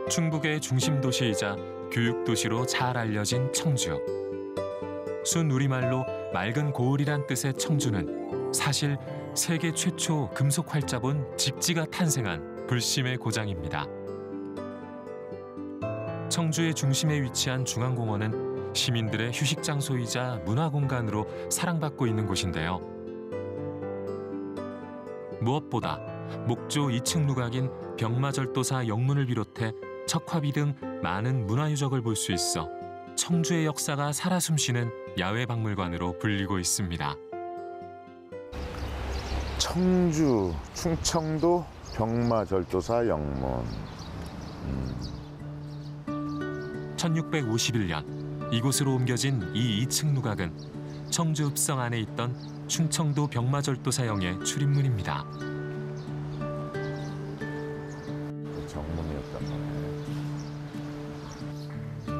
충북의 중심 도시이자 교육 도시로 잘 알려진 청주. 순 우리말로 맑은 고을이란 뜻의 청주는 사실 세계 최초 금속 활자본 직지가 탄생한 불심의 고장입니다. 청주의 중심에 위치한 중앙공원은 시민들의 휴식 장소이자 문화 공간으로 사랑받고 있는 곳인데요. 무엇보다 목조 2층 누각인 병마절도사 영문을 비롯해 척화비 등 많은 문화유적을 볼 수 있어 청주의 역사가 살아 숨쉬는 야외 박물관으로 불리고 있습니다. 청주, 충청도 병마절도사 영문. 1651년 이곳으로 옮겨진 이 2층 누각은 청주 읍성 안에 있던 충청도 병마절도사영의 출입문입니다. 정문이었단 말이에요.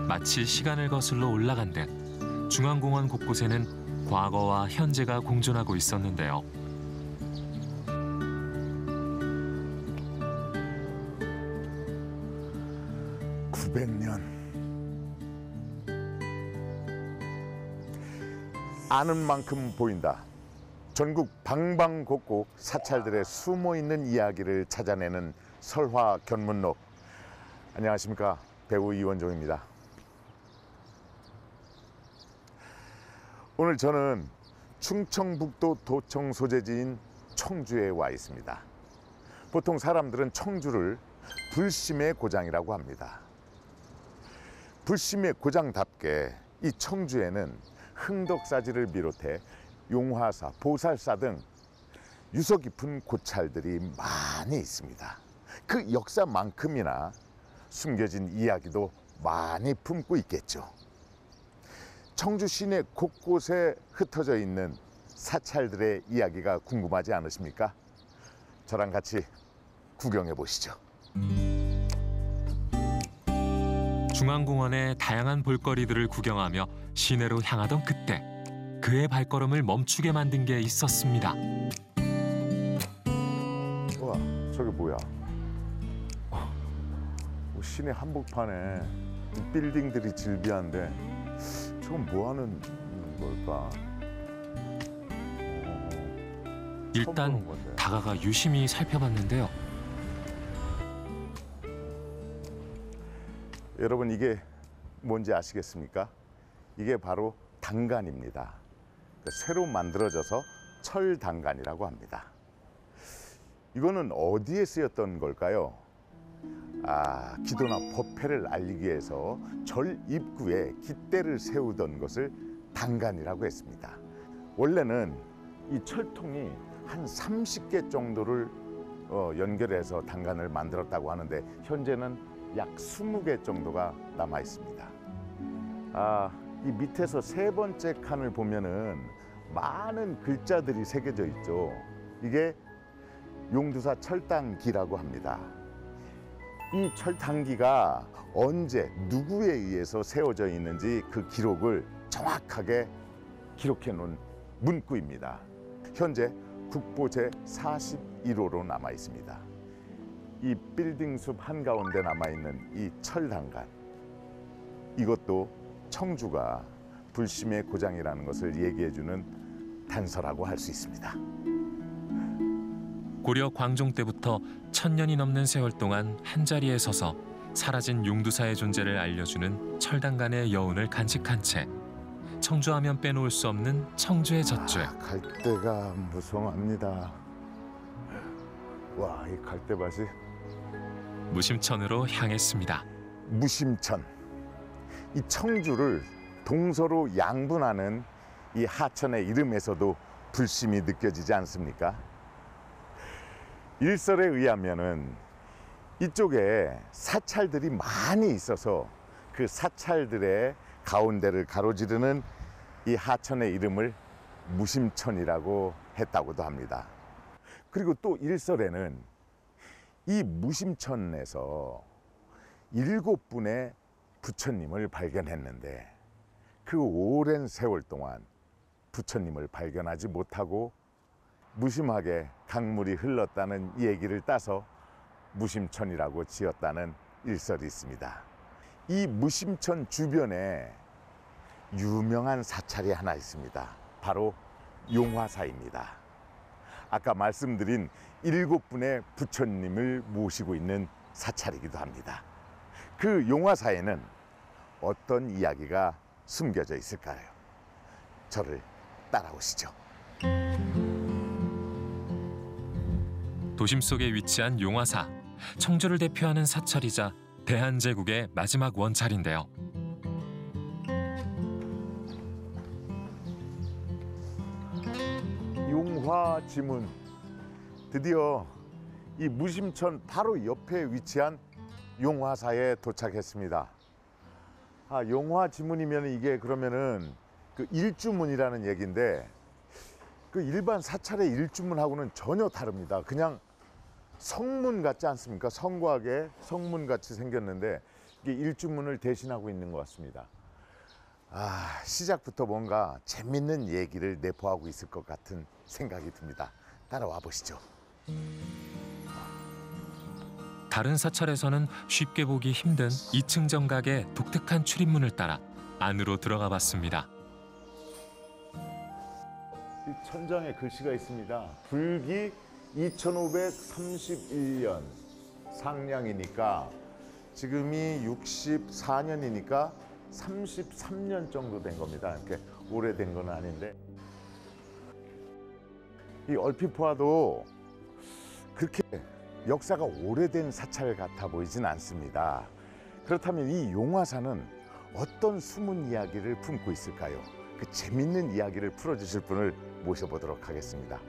마치 시간을 거슬러 올라간 듯 중앙공원 곳곳에는 과거와 현재가 공존하고 있었는데요. 아는 만큼 보인다. 전국 방방곡곡 사찰들의 숨어있는 이야기를 찾아내는 설화 견문록. 안녕하십니까, 배우 이원종입니다. 오늘 저는 충청북도 도청 소재지인 청주에 와 있습니다. 보통 사람들은 청주를 불심의 고장이라고 합니다. 불심의 고장답게 이 청주에는 흥덕사지를 비롯해 용화사, 보살사 등 유서 깊은 고찰들이 많이 있습니다. 그 역사만큼이나 숨겨진 이야기도 많이 품고 있겠죠. 청주 시내 곳곳에 흩어져 있는 사찰들의 이야기가 궁금하지 않으십니까? 저랑 같이 구경해 보시죠. 중앙공원의 다양한 볼거리들을 구경하며 시내로 향하던 그때 그의 발걸음을 멈추게 만든 게 있었습니다. 와, 저게 뭐야? 시내 한복판에 빌딩들이 질비한데 저건 뭐 하는 걸까? 일단 다가가 유심히 살펴봤는데요. 여러분, 이게 뭔지 아시겠습니까? 이게 바로 단간입니다. 새로 만들어져서 철단간이라고 합니다. 이거는 어디에 쓰였던 걸까요? 기도나 법회를 알리기 위해서 절 입구에 깃대를 세우던 것을 단간이라고 했습니다. 원래는 이 철통이 한 30개 정도를 연결해서 단간을 만들었다고 하는데 현재는 약 20개 정도가 남아 있습니다. 이 밑에서 세 번째 칸을 보면은 많은 글자들이 새겨져 있죠. 이게 용두사 철당기라고 합니다. 이 철당기가 언제 누구에 의해서 세워져 있는지 그 기록을 정확하게 기록해 놓은 문구입니다. 현재 국보 제41호로 남아 있습니다. 이 빌딩 숲 한가운데 남아있는 이 철단간, 이것도 청주가 불심의 고장이라는 것을 얘기해주는 단서라고 할 수 있습니다. 고려 광종 때부터 1000년이 넘는 세월 동안 한자리에 서서 사라진 용두사의 존재를 알려주는 철단간의 여운을 간직한 채 청주하면 빼놓을 수 없는 청주의 젖죄. 갈대가 무성합니다. 와, 이 갈대밭이 무심천으로 향했습니다. 무심천. 이 청주를 동서로 양분하는 이 하천의 이름에서도 불심이 느껴지지 않습니까? 일설에 의하면은 이쪽에 사찰들이 많이 있어서 그 사찰들의 가운데를 가로지르는 이 하천의 이름을 무심천이라고 했다고도 합니다. 그리고 또 일설에는 이 무심천에서 7분의 부처님을 발견했는데 그 오랜 세월 동안 부처님을 발견하지 못하고 무심하게 강물이 흘렀다는 얘기를 따서 무심천이라고 지었다는 일설이 있습니다. 이 무심천 주변에 유명한 사찰이 하나 있습니다. 바로 용화사입니다. 아까 말씀드린 7분의 부처님을 모시고 있는 사찰이기도 합니다. 그 용화사에는 어떤 이야기가 숨겨져 있을까요? 저를 따라오시죠. 도심 속에 위치한 용화사, 청주를 대표하는 사찰이자 대한제국의 마지막 원찰인데요. 용화지문, 드디어 이 무심천 바로 옆에 위치한 용화사에 도착했습니다. 용화지문이면 이게 그러면은 그 일주문이라는 얘기인데, 그 일반 사찰의 일주문하고는 전혀 다릅니다. 그냥 성문 같지 않습니까? 성곽에 성문 같이 생겼는데 이게 일주문을 대신하고 있는 것 같습니다. 시작부터 뭔가 재밌는 얘기를 내포하고 있을 것 같은 생각이 듭니다. 따라와 보시죠. 다른 사찰에서는 쉽게 보기 힘든 2층 정각의 독특한 출입문을 따라 안으로 들어가 봤습니다. 이 천장에 글씨가 있습니다. 불기 2531년 상량이니까 지금이 64년이니까 33년 정도 된 겁니다. 이렇게 오래된 건 아닌데, 이 얼핏 보아도 그렇게 역사가 오래된 사찰 같아 보이진 않습니다. 그렇다면 이 용화사는 어떤 숨은 이야기를 품고 있을까요? 그 재밌는 이야기를 풀어주실 분을 모셔보도록 하겠습니다.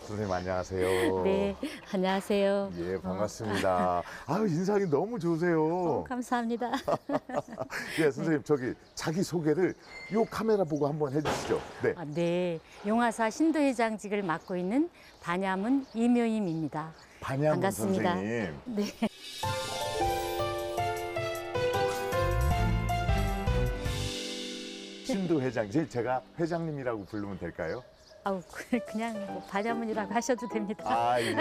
선생님 안녕하세요. 네, 안녕하세요. 예, 반갑습니다. 인상이 너무 좋으세요. 감사합니다. 예, 선생님 저기 자기 소개를 요 카메라 보고 한번 해주시죠. 네. 네, 용화사 신도회장직을 맡고 있는 반야문 이묘임입니다. 반야문 반갑습니다. 선생님. 네. 신도 회장, 제가 회장님이라고 부르면 될까요? 그냥 뭐 반야문이라고 하셔도 됩니다. 예.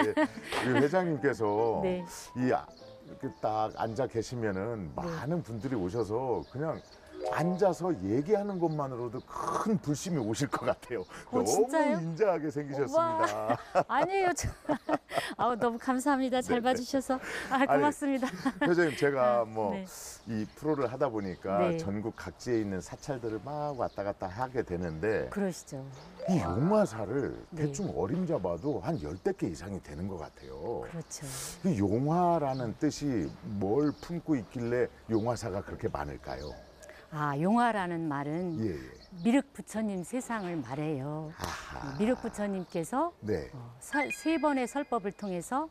우리 회장님께서 네. 이렇게 딱 앉아 계시면은 많은 분들이 오셔서 그냥 앉아서 얘기하는 것만으로도 큰 불심이 오실 것 같아요. 너무 진짜요? 인자하게 생기셨습니다. 아니에요. 너무 감사합니다. 잘 봐주셔서. 고맙습니다. 회장님, 제가 네. 이 프로를 하다 보니까 네. 전국 각지에 있는 사찰들을 막 왔다 갔다 하게 되는데, 그러시죠. 이 용화사를 네. 대충 어림잡아도 한 10대 개 이상이 되는 것 같아요. 그렇죠. 이 용화라는 뜻이 뭘 품고 있길래 용화사가 그렇게 많을까요? 용화라는 말은 예. 미륵 부처님 세상을 말해요. 아하. 미륵 부처님께서 네. 3번의 설법을 통해서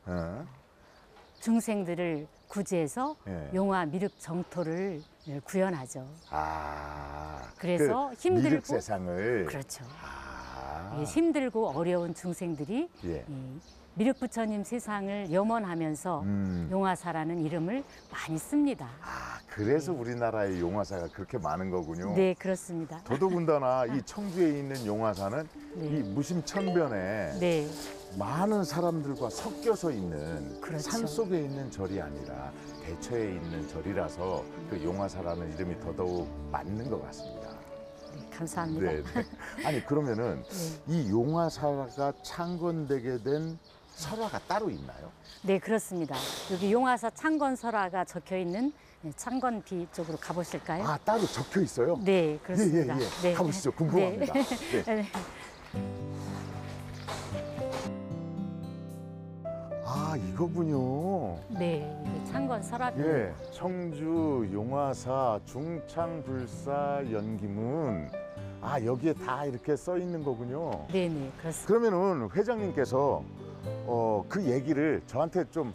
중생들을 구제해서 예. 용화 미륵 정토를 구현하죠. 그 그래서 힘들고 미륵 세상을. 그렇죠. 아. 힘들고 어려운 중생들이 예. 이 미륵 부처님 세상을 염원하면서 용화사라는 이름을 많이 씁니다. 그래서 우리나라의 용화사가 그렇게 많은 거군요. 네, 그렇습니다. 더더군다나 이 청주에 있는 용화사는 네. 이 무심천변에 네, 많은 사람들과 섞여서 있는 그렇죠. 산 속에 있는 절이 아니라 대처에 있는 절이라서 그 용화사라는 이름이 더더욱 맞는 것 같습니다. 네, 감사합니다. 네. 아니 그러면은 이 용화사가 창건되게 된 설화가 따로 있나요? 네, 그렇습니다. 여기 용화사 창건설화가 적혀 있는 창건비 쪽으로 가보실까요? 따로 적혀 있어요? 네, 그렇습니다. 예. 네. 가보시죠. 궁금합니다. 네. 네. 네. 이거군요. 네, 이게 창건설화. 예, 청주 용화사 중창불사 연기문. 여기에 다 이렇게 써 있는 거군요. 네, 그렇습니다. 그러면은 회장님께서 그 얘기를 저한테 좀,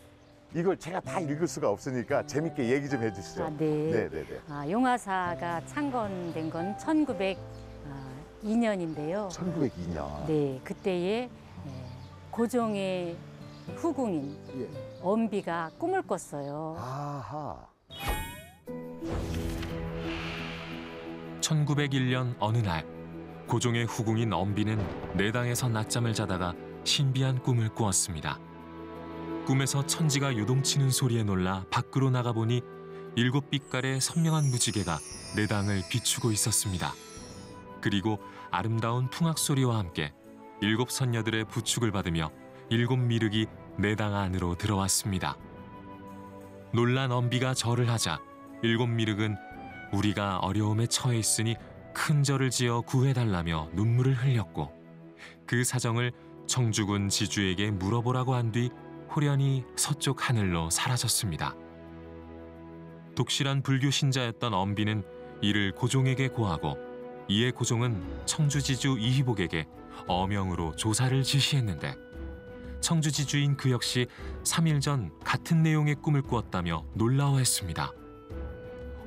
이걸 제가 다 읽을 수가 없으니까 재밌게 얘기 좀 해주시죠. 네. 네네네. 용화사가 창건된 건 1902년인데요. 1902년. 네, 그때에 고종의 후궁인 예. 엄비가 꿈을 꿨어요. 아하. 1901년 어느 날 고종의 후궁인 엄비는 내당에서 낮잠을 자다가 신비한 꿈을 꾸었습니다. 꿈에서 천지가 요동치는 소리에 놀라 밖으로 나가보니 7빛깔의 선명한 무지개가 내당을 비추고 있었습니다. 그리고 아름다운 풍악 소리와 함께 7 선녀들의 부축을 받으며 7 미륵이 내당 안으로 들어왔습니다. 놀란 엄비가 절을 하자 7 미륵은 우리가 어려움에 처해 있으니 큰 절을 지어 구해달라며 눈물을 흘렸고 그 사정을 청주군 지주에게 물어보라고 한 뒤 호련히 서쪽 하늘로 사라졌습니다. 독실한 불교 신자였던 엄비는 이를 고종에게 고하고 이에 고종은 청주지주 이희복에게 어명으로 조사를 지시했는데 청주지주인 그 역시 3일 전 같은 내용의 꿈을 꾸었다며 놀라워했습니다.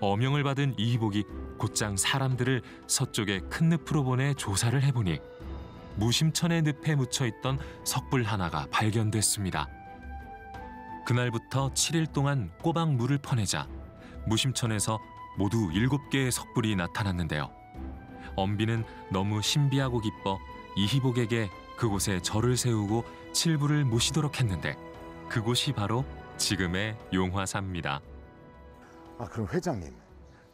어명을 받은 이희복이 곧장 사람들을 서쪽의 큰 늪으로 보내 조사를 해보니 무심천의 늪에 묻혀있던 석불 하나가 발견됐습니다. 그날부터 7일 동안 꼬박 물을 퍼내자 무심천에서 모두 7개의 석불이 나타났는데요. 엄비는 너무 신비하고 기뻐 이희복에게 그곳에 절을 세우고 칠부를 모시도록 했는데 그곳이 바로 지금의 용화사입니다. 아, 그럼 회장님,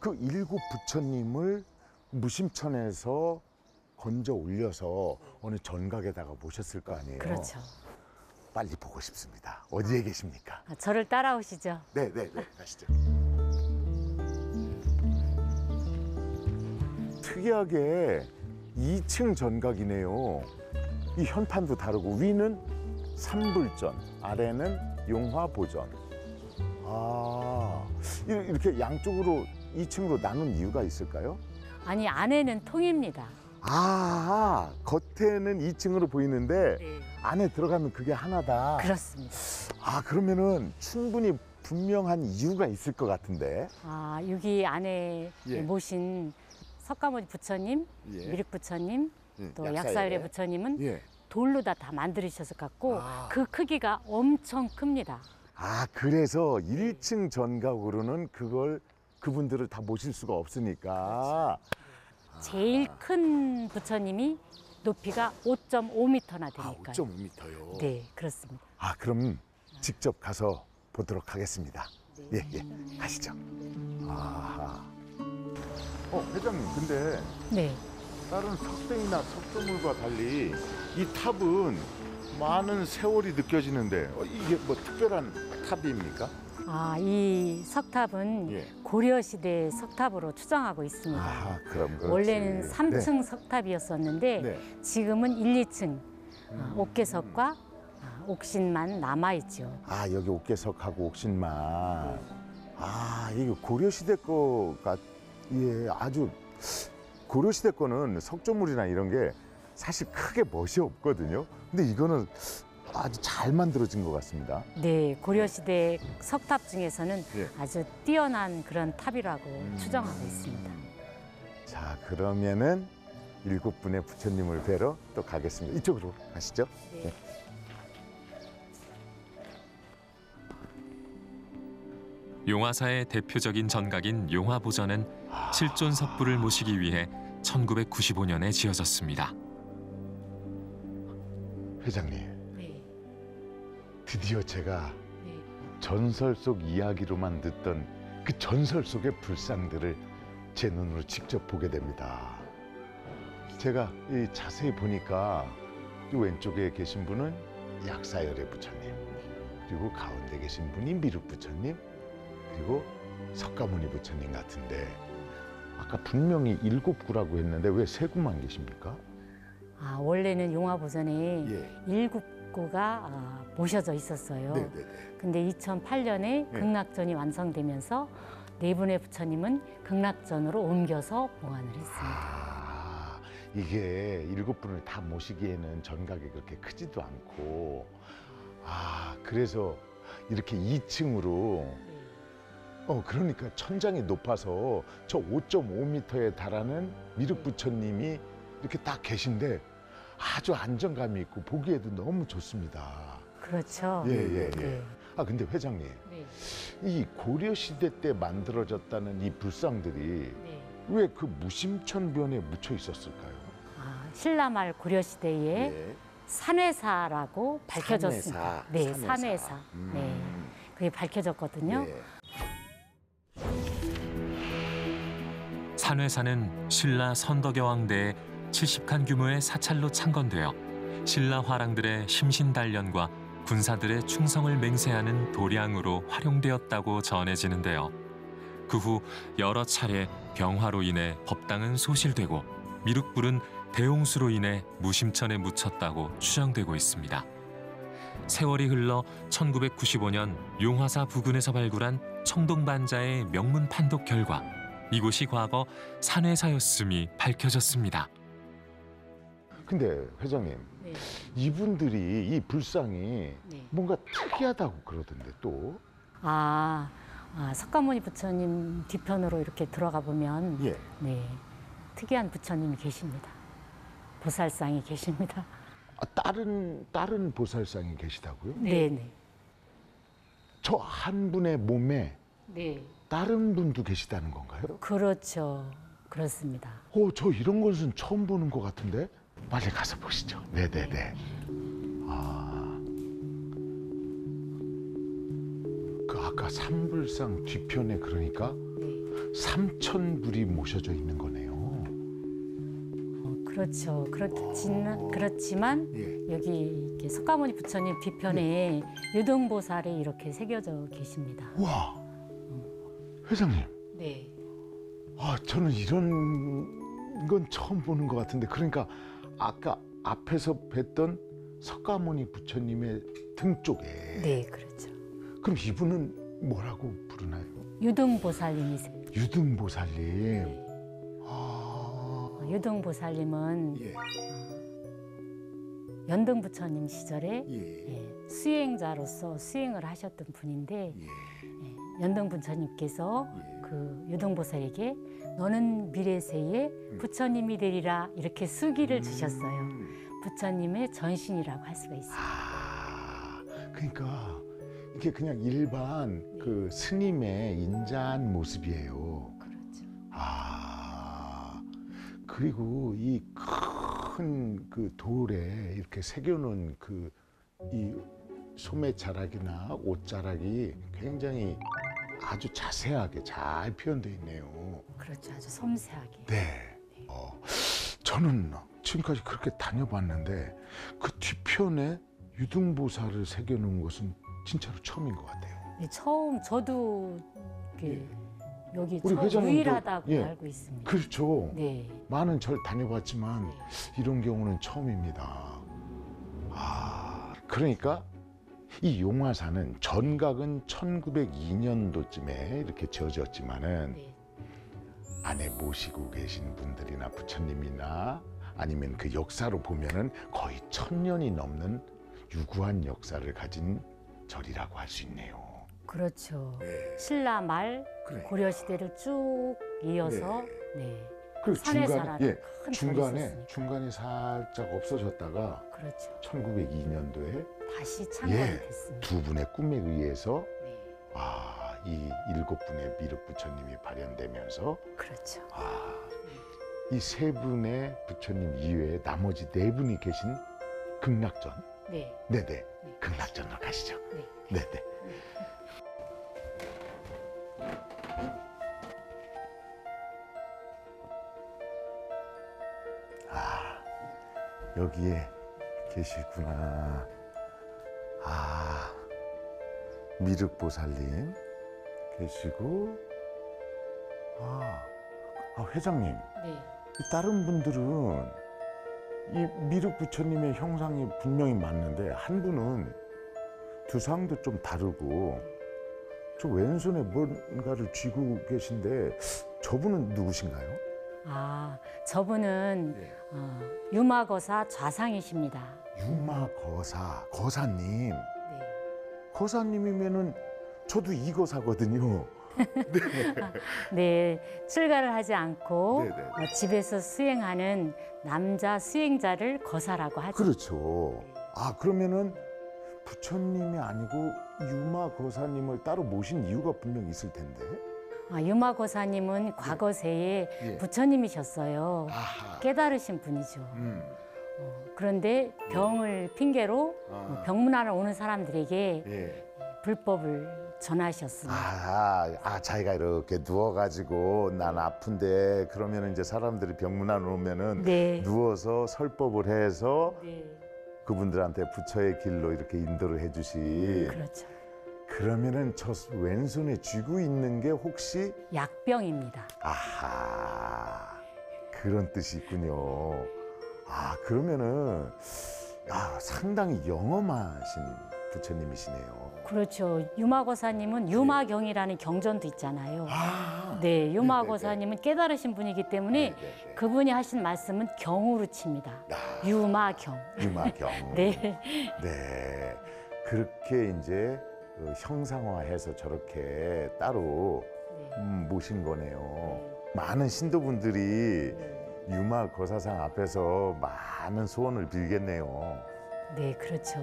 그 7 부처님을 무심천에서 건져 올려서 어느 전각에다가 모셨을 거 아니에요? 그렇죠. 빨리 보고 싶습니다. 어디에 계십니까? 저를 따라오시죠. 네, 가시죠. 특이하게 2층 전각이네요. 이 현판도 다르고 위는 삼불전, 아래는 용화보전. 아, 이렇게 양쪽으로 2층으로 나눈 이유가 있을까요? 아니, 안에는 통입니다. 아, 겉에는 2층으로 보이는데 네. 안에 들어가면 그게 하나다. 그렇습니다. 아, 그러면은 충분히 분명한 이유가 있을 것 같은데. 아, 여기 안에 예. 모신 석가모니 부처님, 예. 미륵 부처님, 또 약사열애. 약사열애 부처님은 예. 돌로 다 만드셔서 갖고 아. 그 크기가 엄청 큽니다. 아, 그래서 1층 전각으로는 그분들을 다 모실 수가 없으니까. 제일 큰 부처님이 높이가 5.5m나 아, 되니까요. 5.5m요. 네, 그렇습니다. 아, 그럼 직접 가서 보도록 하겠습니다. 예, 가시죠. 아. 회장님, 근데 네. 다른 석등이나 석조물과 달리 이 탑은 많은 세월이 느껴지는데 이게 뭐 특별한 탑입니까? 아, 이 석탑은 예. 고려시대 석탑으로 추정하고 있습니다. 아, 그럼 그렇지. 원래는 3층 석탑이었었는데 네. 지금은 1, 2층 옥계석과 옥신만 남아있죠. 아, 여기 옥계석하고 옥신만. 아, 이거 고려시대 거가 아주 고려시대 거는 석조물이나 이런 게 사실 크게 멋이 없거든요. 근데 이거는 아주 잘 만들어진 것 같습니다. 네, 고려시대 석탑 중에서는 예. 아주 뛰어난 그런 탑이라고 추정하고 있습니다. 자, 그러면은 7분의 부처님을 뵈러 또 가겠습니다. 이쪽으로 가시죠. 네. 용화사의 대표적인 전각인 용화보전은 칠존 석불을 모시기 위해 1995년에 지어졌습니다. 회장님, 네. 드디어 제가 네. 전설 속 이야기로만 듣던 그 전설 속의 불상들을 제 눈으로 직접 보게 됩니다. 제가 이 자세히 보니까 이 왼쪽에 계신 분은 약사열애 부처님, 그리고 가운데 계신 분이 미륵 부처님, 그리고 석가모니 부처님 같은데 아까 분명히 7구라고 했는데 왜 3구만 계십니까? 아, 원래는 용화보전에 예. 7구가 모셔져 있었어요. 네네네. 근데 2008년에 극락전이 완성되면서 4분의 부처님은 극락전으로 옮겨서 봉안을 했습니다. 아, 이게 7분을 다 모시기에는 전각이 그렇게 크지도 않고, 아, 그래서 이렇게 2층으로 그러니까 천장이 높아서 저 5.5m에 달하는 미륵 부처님이 이렇게 딱 계신데 아주 안정감이 있고 보기에도 너무 좋습니다. 그렇죠. 예. 네. 아, 근데 회장님, 네. 이 고려시대 때 만들어졌다는 이 불상들이 네. 왜 그 무심천변에 묻혀 있었을까요? 아, 신라말 고려시대에 예. 산회사라고 밝혀졌습니다. 산회사. 네, 산회사. 산회사. 네, 그게 밝혀졌거든요. 예. 산회사는 신라 선덕여왕대의 70칸 규모의 사찰로 창건되어 신라 화랑들의 심신단련과 군사들의 충성을 맹세하는 도량으로 활용되었다고 전해지는데요. 그 후 여러 차례 병화로 인해 법당은 소실되고 미륵불은 대홍수로 인해 무심천에 묻혔다고 추정되고 있습니다. 세월이 흘러 1995년 용화사 부근에서 발굴한 청동반자의 명문 판독 결과 이곳이 과거 산회사였음이 밝혀졌습니다. 근데 회장님, 네. 이분들이 이 불상이 네. 뭔가 특이하다고 그러던데 또. 석가모니 부처님 뒤편으로 이렇게 들어가 보면 예. 네, 특이한 부처님이 계십니다. 보살상이 계십니다. 다른 보살상이 계시다고요? 네, 네. 저 한 분의 몸에 네. 다른 분도 계시다는 건가요? 그렇죠. 그렇습니다. 저 이런 것은 처음 보는 것 같은데? 빨리 가서 보시죠. 네네네. 그 아까 삼불상 뒤편에 그러니까 네. 3,000불이 모셔져 있는 거네요. 그렇죠. 그렇지만 예. 여기 이렇게 석가모니 부처님 뒤편에 유등보살이 이렇게 새겨져 계십니다. 와, 회장님. 네. 저는 이런 건 처음 보는 것 같은데, 그러니까 아까 앞에서 뵀던 석가모니 부처님의 등 쪽에. 네, 그렇죠. 그럼 이분은 뭐라고 부르나요? 유등보살님이세요. 유등보살님. 유등보살님은 예. 연등부처님 시절에 예. 수행자로서 수행을 하셨던 분인데 예. 연등부처님께서 예. 그 유등보살에게 너는 미래세에 부처님이 되리라 이렇게 수기를 주셨어요. 부처님의 전신이라고 할 수가 있습니다. 그러니까 이게 그냥 일반 그 스님의 인자한 모습이에요. 그렇죠. 그리고 이 큰 그 돌에 이렇게 새겨놓은 그 이 소매자락이나 옷자락이 굉장히 아주 자세하게 잘 표현되어 있네요. 그렇죠. 아주 섬세하게. 네. 저는 지금까지 그렇게 다녀봤는데 그 뒤편에 유등보살을 새겨놓은 것은 진짜로 처음인 것 같아요. 네, 처음 저도 여기 우리 회장님도, 유일하다고 예. 알고 있습니다. 그렇죠. 네. 많은 절 다녀봤지만 네. 이런 경우는 처음입니다. 그러니까 이 용화사는 전각은 1902년도쯤에 이렇게 지어졌지만은 네. 안에 모시고 계신 분들이나 부처님이나 아니면 그 역사로 보면은 거의 1000년이 넘는 유구한 역사를 가진 절이라고 할 수 있네요. 그렇죠. 네. 신라 말 그래. 고려 시대를 쭉 이어서 네. 그리고 산회사라는 큰 절이 중간에 있었으니까. 중간에 살짝 없어졌다가 그렇죠. 1902년도에 다시 창건이 됐습니다. 두 분의 꿈에 의해서 네. 이 7분의 미륵 부처님이 발현되면서 그렇죠. 이 3분의 부처님 이외에 나머지 4분이 계신 극락전. 네. 네네. 네. 극락전으로 가시죠. 네. 네네. 여기에 계시구나. 미륵보살님 계시고, 회장님, 네. 이 다른 분들은 이 미륵 부처님의 형상이 분명히 맞는데 한 분은 두상도 좀 다르고 저 왼손에 뭔가를 쥐고 계신데 저분은 누구신가요? 저분은 유마거사 좌상이십니다. 유마거사, 거사님. 네. 거사님이면은 저도 이거사거든요. 네, 출가를 하지 않고 네네. 집에서 수행하는 남자 수행자를 거사라고 하죠. 그렇죠. 그러면은 부처님이 아니고 유마거사님을 따로 모신 이유가 분명히 있을 텐데. 유마거사님은 과거 세에 예. 부처님이셨어요. 아하. 깨달으신 분이죠. 그런데 병을 핑계로 병문안을 오는 사람들에게 예. 불법을 전하셨습니다. 자기가 이렇게 누워가지고 난 아픈데 그러면 이제 사람들이 병문안 오면은 네. 누워서 설법을 해서 네. 그분들한테 부처의 길로 이렇게 인도를 해주시. 그렇죠. 그러면은 저 왼손에 쥐고 있는 게 혹시 약병입니다. 아하 그런 뜻이 있군요. 그러면은 상당히 영험하신 부처님이시네요. 그렇죠. 유마거사님은 유마경이라는 경전도 있잖아요. 네, 유마거사님은 깨달으신 분이기 때문에 네네네. 그분이 하신 말씀은 경으로 칩니다. 유마경. 유마경. 네. 네. 그렇게 이제 형상화해서 저렇게 따로 모신 거네요. 많은 신도분들이 유마거사상 앞에서 많은 소원을 빌겠네요. 네, 그렇죠.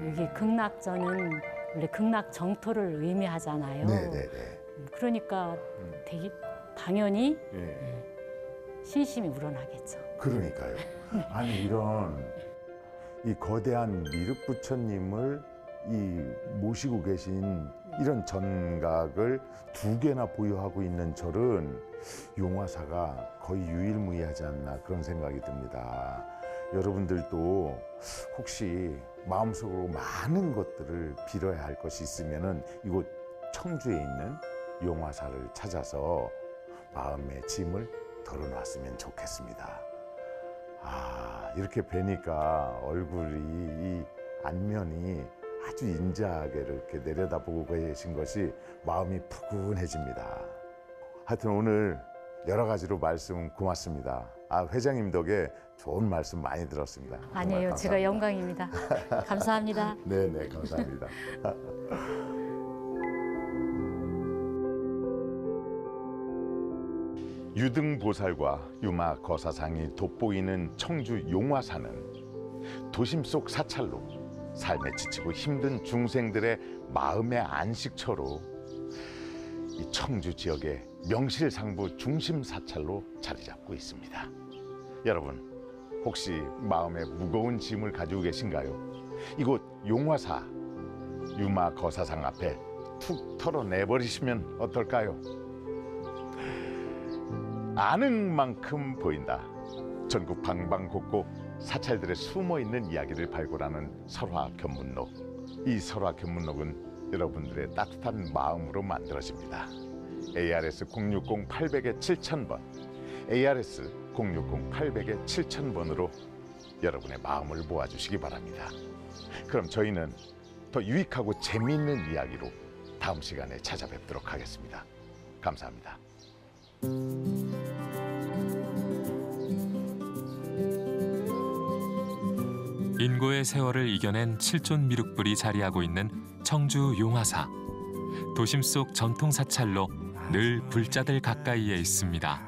여기 극락전은 원래 극락 정토를 의미하잖아요. 네네네. 그러니까 되게 당연히 예. 신심이 우러나겠죠. 그러니까요. 아니 이런 이 거대한 미륵 부처님을 모시고 계신 이런 전각을 2개나 보유하고 있는 절은 용화사가 거의 유일무이하지 않나 그런 생각이 듭니다. 여러분들도 혹시 마음속으로 많은 것들을 빌어야 할 것이 있으면은 이곳 청주에 있는 용화사를 찾아서 마음의 짐을 덜어놨으면 좋겠습니다. 이렇게 뵈니까 얼굴이 이 안면이 아주 인자하게 이렇게 내려다보고 계신 것이 마음이 푸근해집니다. 하여튼 오늘 여러 가지로 말씀 고맙습니다. 회장님 덕에 좋은 말씀 많이 들었습니다. 아니에요. 제가 영광입니다. 감사합니다. 네네, 감사합니다. 유등보살과 유마거사상이 돋보이는 청주 용화사는 도심 속 사찰로 삶에 지치고 힘든 중생들의 마음의 안식처로 이 청주 지역의 명실상부 중심 사찰로 자리 잡고 있습니다. 여러분, 혹시 마음에 무거운 짐을 가지고 계신가요? 이곳 용화사 유마거사상 앞에 툭 털어내버리시면 어떨까요? 아는 만큼 보인다. 전국 방방곡곡 사찰들의 숨어있는 이야기를 발굴하는 설화견문록. 이 설화견문록은 여러분들의 따뜻한 마음으로 만들어집니다. ARS 060-800에 7000번, ARS 060-800에 7000번으로 여러분의 마음을 모아주시기 바랍니다. 그럼 저희는 더 유익하고 재미있는 이야기로 다음 시간에 찾아뵙도록 하겠습니다. 감사합니다. 인고의 세월을 이겨낸 칠존 미륵불이 자리하고 있는 청주 용화사. 도심 속 전통 사찰로 늘 불자들 가까이에 있습니다.